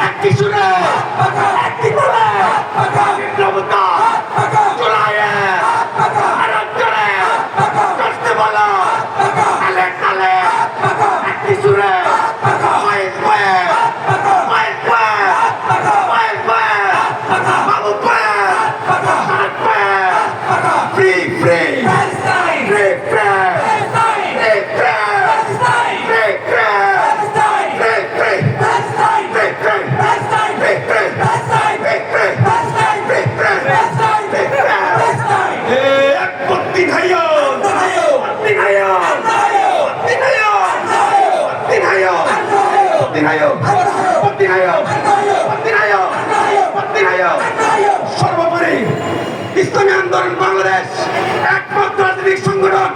একটি সুরে একটি করে বিপ্লবতা চলায় আর চলে করতে বলো কালে কালে একটি সুরে মায়ের পায়ে মায়ের পায়ে মায়ের পায়ে বাবু পায়ে সার পায়ে ফ্রি ফ্রি ফ্রি ফ্রি সর্বোপরি ইসলামী আন্দোলন বাংলাদেশ একমাত্র রাজনৈতিক সংগঠন